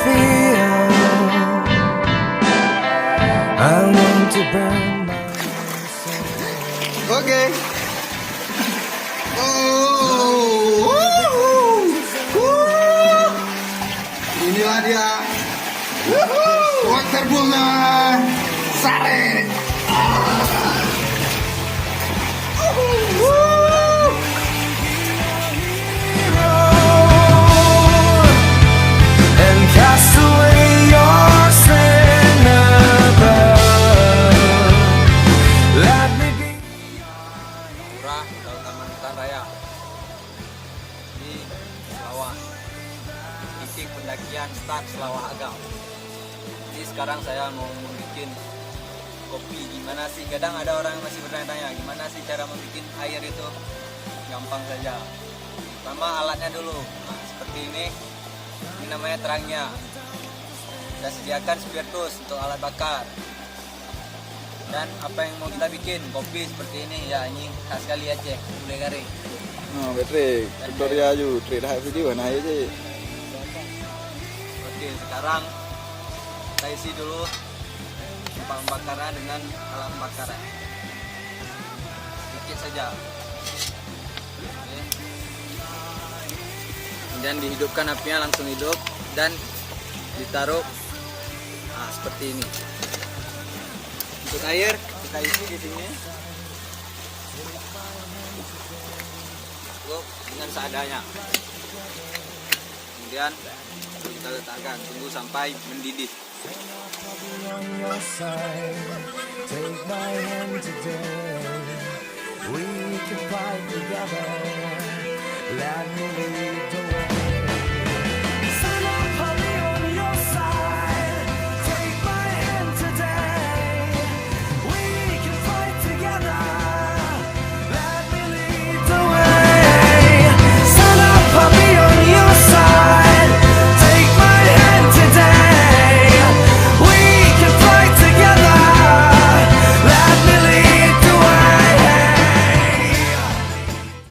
feel. I want to burn my soul. Oke. Inilah dia. Water bunga sare. And cast away your sin above. Let me be. Murah daun Taman Hutan Raya di Selawah. Titik pendakian start Selawah Agam. Jadi sekarang saya mau bikin kopi. Gimana sih? Kadang ada orang yang masih bertanya-tanya gimana sih cara membuat air itu? Gampang saja. Pertama alatnya dulu. Nah, seperti ini. Ini namanya terangnya. Kita sediakan spiritus untuk alat bakar. Dan apa yang mau kita bikin? Kopi seperti ini. Ya ini khas sekali Aceh. Gulai garing. Oh, Patrick, Victoria ju, Trik dah video nah aja. Oke, sekarang kita isi dulu tempat pembakaran dengan alat pembakaran. Sedikit saja. Oke. Kemudian dihidupkan apinya, langsung hidup dan ditaruh seperti ini. Untuk air kita isi di sini. Cukup dengan seadanya. Kemudian kita letakkan, tunggu sampai mendidih. On your side, take my hand today. We can fight together. Let me lead